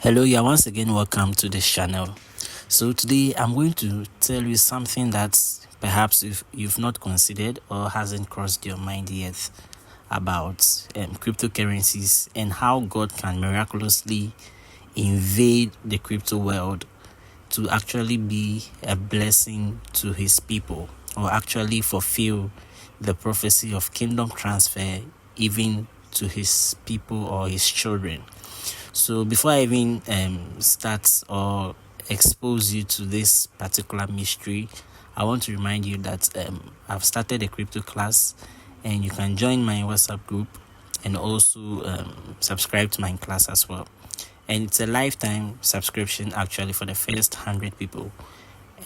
Hello, you're once again welcome to this channel. So today I'm going to tell you something that perhaps if you've not considered or hasn't crossed your mind yet about cryptocurrencies and how God can miraculously invade the crypto world to actually be a blessing to his people, or actually fulfill the prophecy of kingdom transfer even to his people or his children. So before I even start or expose you to this particular mystery, I want to remind you that I've started a crypto class, and you can join my WhatsApp group and also subscribe to my class as well. And it's a lifetime subscription actually for the first 100 people,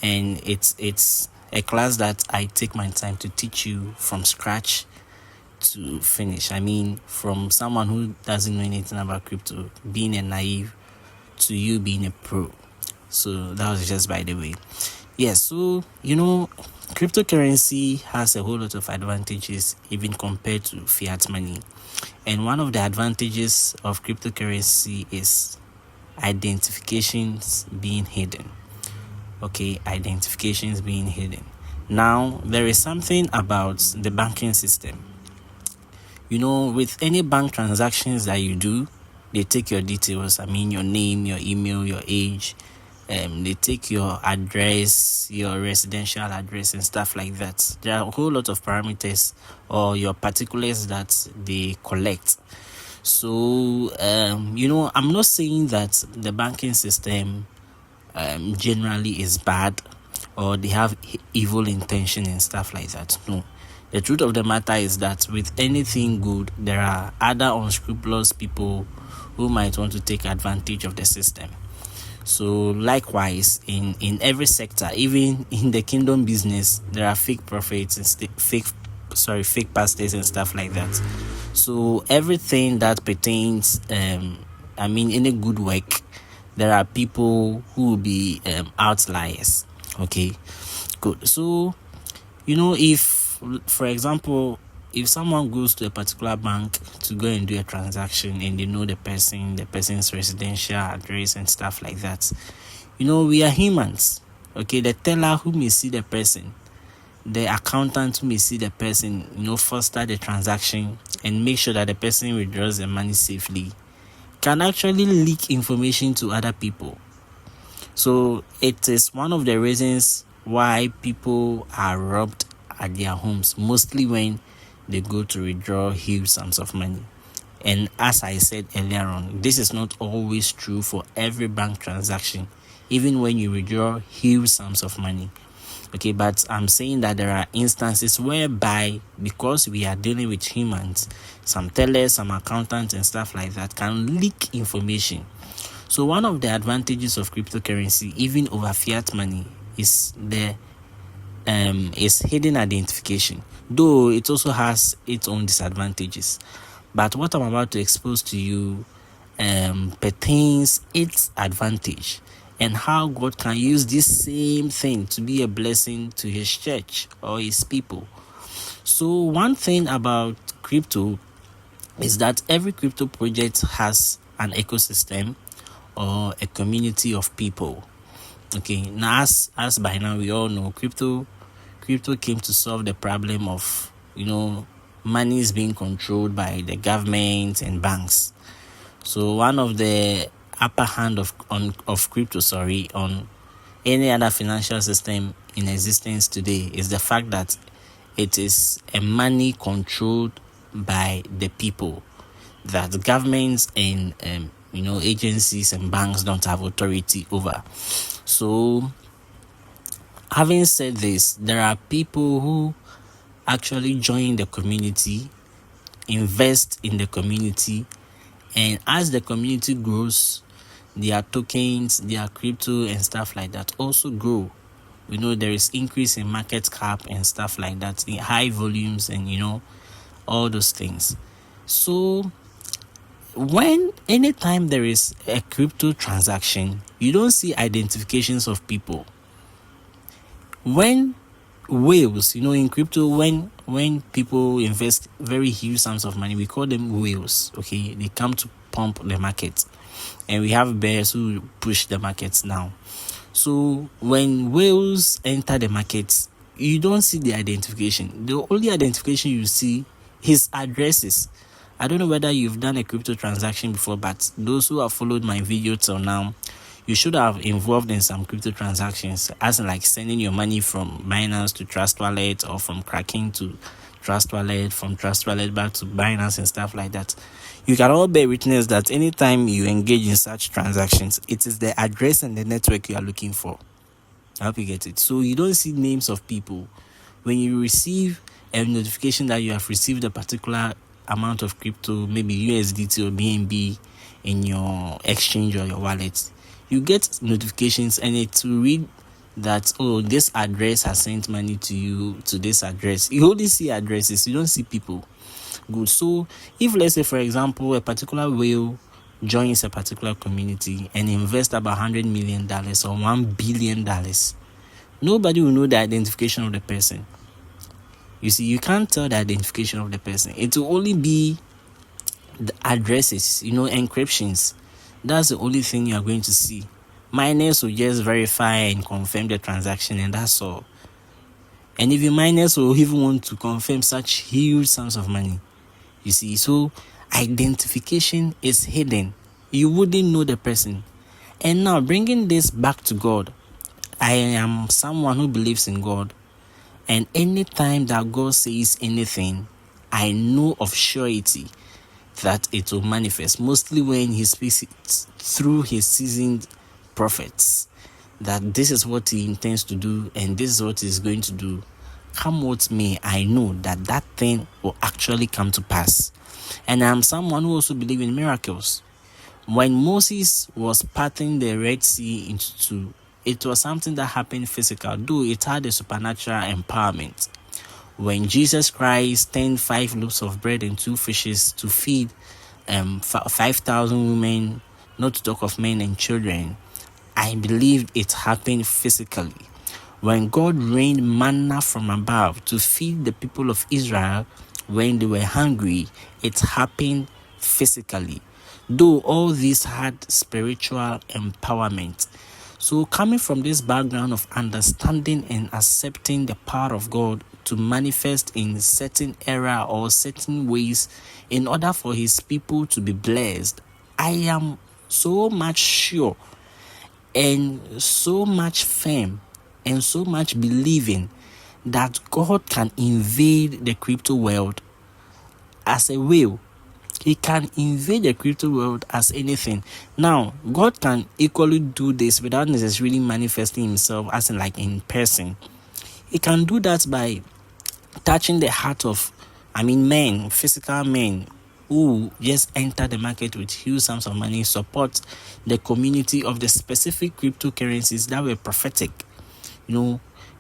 and it's a class that I take my time to teach you from scratch to finish. I mean, from someone who doesn't know anything about crypto, being a naive, to you being a pro. So that was just by the way. Yes, so cryptocurrency has a whole lot of advantages even compared to fiat money. And one of the advantages of cryptocurrency is identifications being hidden. Okay, identifications being hidden. Now, there is something about the banking system. With any bank transactions that you do, they take your details. I mean, your name, your email, your age. They take your address, your residential address, and stuff like that. There are a whole lot of parameters or your particulars that they collect. So, I'm not saying that the banking system generally is bad or they have evil intention and stuff like that. No. The truth of the matter is that with anything good, there are other unscrupulous people who might want to take advantage of the system. So likewise, in every sector, even in the kingdom business, there are fake prophets and fake pastors and stuff like that. So everything that pertains, in a good work, there are people who will be outliers. Okay, good. So, if, for example, if someone goes to a particular bank to go and do a transaction and they know the person's residential address and stuff like that, we are humans. Okay, the teller who may see the person, the accountant who may see the person, foster the transaction and make sure that the person withdraws the money safely, can actually leak information to other people. So it is one of the reasons why people are robbed at their homes, mostly when they go to withdraw huge sums of money. And as I said earlier on, this is not always true for every bank transaction, even when you withdraw huge sums of money. Okay, but I'm saying that there are instances whereby, because we are dealing with humans, some tellers, some accountants and stuff like that can leak information. So one of the advantages of cryptocurrency, even over fiat money, is is hidden identification, though it also has its own disadvantages. But what I'm about to expose to you pertains its advantage and how God can use this same thing to be a blessing to his church or his people. So one thing about crypto is that every crypto project has an ecosystem or a community of people. Okay, now as by now we all know, crypto came to solve the problem of money is being controlled by the government and banks. So one of the upper hand of crypto on any other financial system in existence today is the fact that it is a money controlled by the people that governments and agencies and banks don't have authority over. So having said this, there are people who actually join the community, invest in the community, and as the community grows, their tokens, their crypto and stuff like that also grow. There is increase in market cap and stuff like that, in high volumes and all those things. So anytime there is a crypto transaction, you don't see identifications of people. When whales, in crypto, when people invest very huge sums of money, we call them whales. Okay, they come to pump the market. and we have bears who push the markets now. So when whales enter the markets, you don't see the identification. The only identification you see is addresses. I don't know whether you've done a crypto transaction before, but those who have followed my video till now, you should have involved in some crypto transactions, as in like sending your money from Binance to Trust Wallet, or from Kraken to Trust Wallet, from Trust Wallet back to Binance and stuff like that. You can all bear witness that anytime you engage in such transactions, it is the address and the network you are looking for. I hope you get it. So you don't see names of people. When you receive a notification that you have received a particular amount of crypto, maybe USDT or BNB, in your exchange or your wallet, you get notifications, and it will read that, oh, this address has sent money to you to this address. You only see addresses, you don't see people. Good. So if, let's say, for example, a particular whale joins a particular community and invests about $100 million or $1 billion, nobody will know the identification of the person. You see, you can't tell the identification of the person. It will only be the addresses, encryptions. That's the only thing you are going to see. Miners will just verify and confirm the transaction, and that's all. And even miners will even want to confirm such huge sums of money. You see, so identification is hidden. You wouldn't know the person. And now, bringing this back to God, I am someone who believes in God. And anytime that God says anything, I know of surety that it will manifest. Mostly when he speaks through his seasoned prophets, that this is what he intends to do and this is what he's going to do. Come what may, I know that that thing will actually come to pass. And I'm someone who also believes in miracles. When Moses was parting the Red Sea into two, it was something that happened physical, though it had a supernatural empowerment. When Jesus Christ turned 5 loaves of bread and 2 fishes to feed 5,000 women, not to talk of men and children, I believe it happened physically. When God rained manna from above to feed the people of Israel when they were hungry, it happened physically. Though all these had spiritual empowerment. So coming from this background of understanding and accepting the power of God to manifest in certain era or certain ways in order for his people to be blessed, I am so much sure and so much firm and so much believing that God can invade the crypto world as a whale. He can invade the crypto world as anything. Now, God can equally do this without necessarily manifesting himself as in person. He can do that by touching the heart of, men, physical men, who just enter the market with huge sums of money, support the community of the specific cryptocurrencies that were prophetic.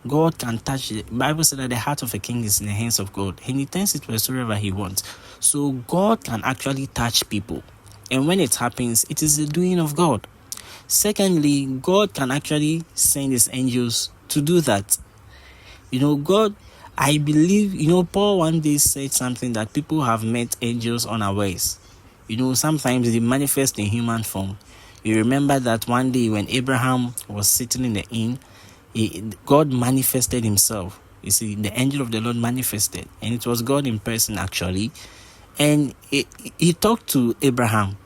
God can touch it. The Bible said that the heart of a king is in the hands of God, and he turns it wheresoever he wants. So God can actually touch people, and when it happens, it is the doing of God. Secondly, God can actually send his angels to do that. God, I believe, Paul one day said something that people have met angels unawares. Sometimes they manifest in human form. You remember that one day when Abraham was sitting in the inn, God manifested himself. You see, the angel of the Lord manifested, and it was God in person actually. And he talked to Abraham,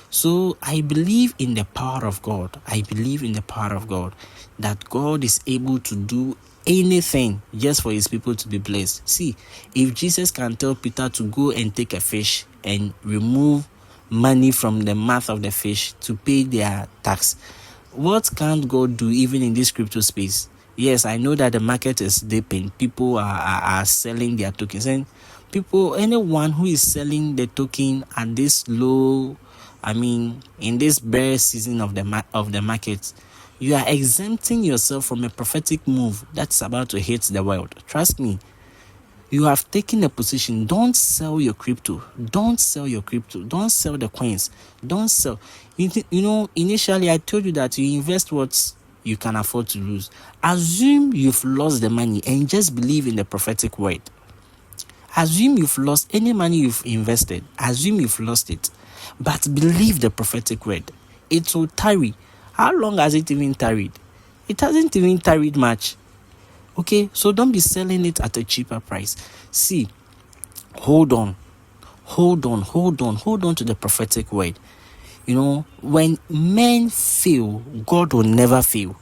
So I believe in the power of God. I believe in the power of God, that God is able to do anything just for his people to be blessed. See, if Jesus can tell Peter to go and take a fish and remove money from the mouth of the fish to pay their tax, what can't God do even in this crypto space? Yes, I know that the market is dipping. People are selling their tokens, and anyone who is selling the token at this low, in this bear season of the market, you are exempting yourself from a prophetic move that's about to hit the world. Trust me. You have taken a position. Don't sell your crypto. Don't sell your crypto. Don't sell the coins. Don't sell. Initially I told you that you invest what you can afford to lose. Assume you've lost the money and just believe in the prophetic word. Assume you've lost any money you've invested. Assume you've lost it. But believe the prophetic word. It will tarry. How long has it even tarried? It hasn't even tarried much. Okay, so don't be selling it at a cheaper price. See, hold on to the prophetic word. When men fail, God will never fail.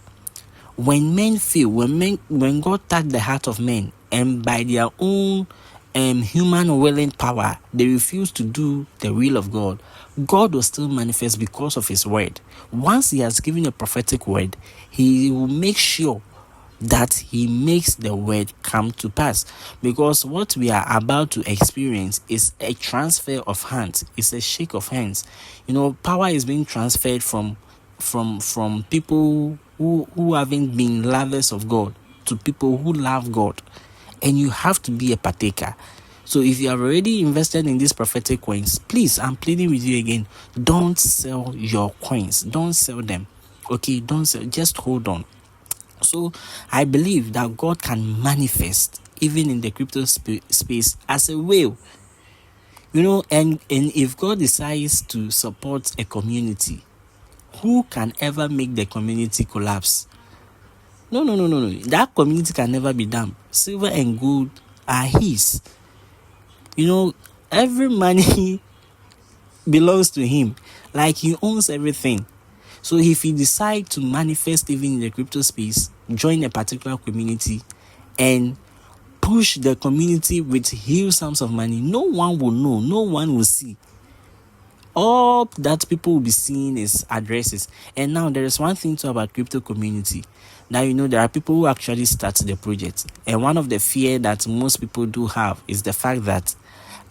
When men fail, when God touched the heart of men, and by their own human willing power, they refuse to do the will of God, God will still manifest because of his word. Once he has given a prophetic word, he will make sure that he makes the word come to pass, because what we are about to experience is a transfer of hands. It's a shake of hands. Power is being transferred from people who haven't been lovers of God to people who love God, and you have to be a partaker. So if you have already invested in these prophetic coins, please, I'm pleading with you again, don't sell your coins. Don't sell them. Okay, don't sell. Just hold on. So I believe that God can manifest even in the crypto space as a whale. And if God decides to support a community, who can ever make the community collapse? No. That community can never be done. Silver and gold are his. Every money belongs to him. Like he owns everything. So if he decides to manifest even in the crypto space, join a particular community and push the community with huge sums of money, no one will know, no one will see. All that people will be seeing is addresses. And now there is one thing too about crypto community. Now there are people who actually start the project. And one of the fear that most people do have is the fact that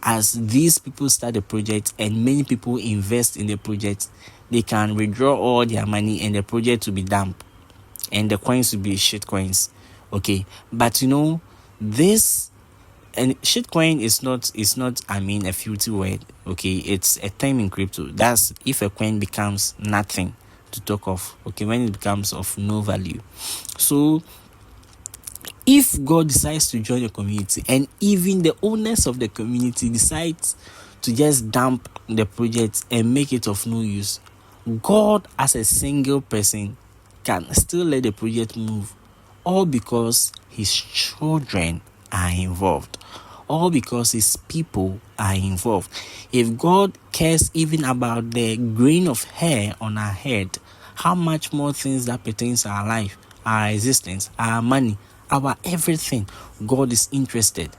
as these people start the project and many people invest in the project, they can withdraw all their money and the project will be dumped and the coins will be shit coins. Okay, but this, and shitcoin is not a filthy word. Okay, it's a term in crypto. That's if a coin becomes nothing to talk of. Okay, when it becomes of no value. So if God decides to join the community and even the owners of the community decides to just dump the project and make it of no use, God as a single person can still let the project move, all because his children are involved, all because his people are involved. If God cares even about the grain of hair on our head, how much more things that pertains to our life, our existence, our money, our everything, God is interested.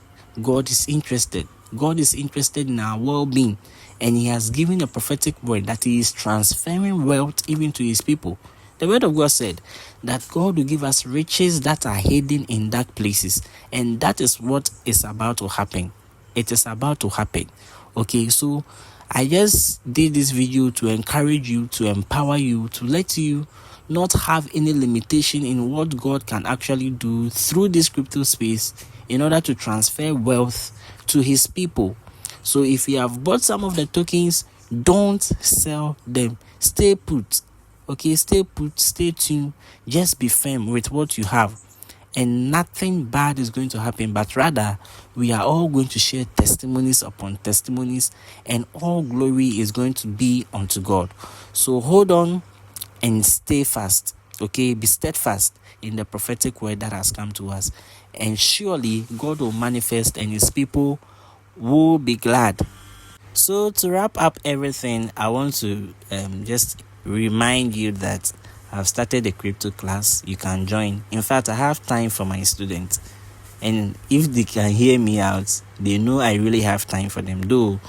God is interested. God is interested in our well-being, and he has given a prophetic word that he is transferring wealth even to his people. The word of God said that God will give us riches that are hidden in dark places, and that is what is about to happen. It is about to happen. Okay, so I just did this video to encourage you, to empower you, to let you not have any limitation in what God can actually do through this crypto space in order to transfer wealth to his people. So if you have bought some of the tokens, don't sell them. Stay put. Okay, stay put, stay tuned. Just be firm with what you have, and nothing bad is going to happen, but rather we are all going to share testimonies upon testimonies, and all glory is going to be unto God. So hold on and stay fast. Okay, be steadfast in the prophetic word that has come to us, and surely God will manifest and his people will be glad. So to wrap up everything, I want to just remind you that I've started a crypto class. You can join. In fact, I have time for my students, and if they can hear me out, they know I really have time for them. Though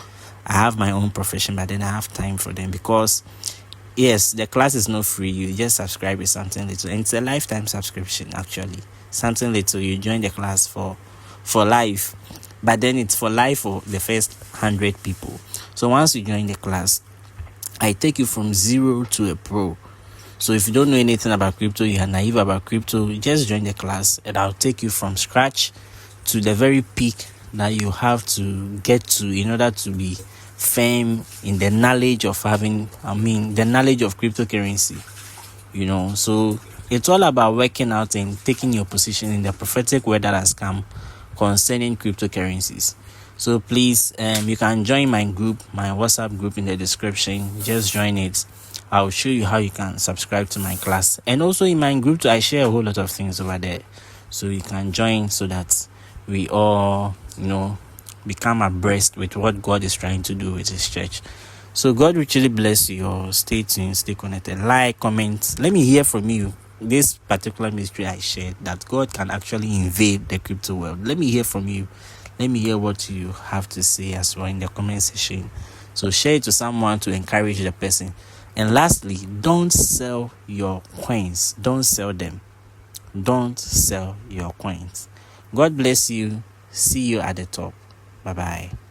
I have my own profession, but then I have time for them, because yes, the class is not free. You just subscribe with something little, and it's a lifetime subscription. Actually, something little, you join the class for life, but then it's for life for the first 100 people. So once you join the class, I take you from zero to a pro. So if you don't know anything about crypto, you are naive about crypto, just join the class and I'll take you from scratch to the very peak that you have to get to in order to be firm in the knowledge of the knowledge of cryptocurrency. So it's all about working out and taking your position in the prophetic word that has come concerning cryptocurrencies. So please, you can join my group, my WhatsApp group in the description. Just join it. I'll show you how you can subscribe to my class. And also in my group too, I share a whole lot of things over there. So you can join so that we all, become abreast with what God is trying to do with his church. So God richly bless you all. Stay tuned, stay connected. Like, comment. Let me hear from you. This particular mystery I shared, that God can actually invade the crypto world. Let me hear from you. Let me hear what you have to say as well in the comment section. So share it to someone to encourage the person. And lastly, don't sell your coins. Don't sell them. Don't sell your coins. God bless you. See you at the top. Bye-bye.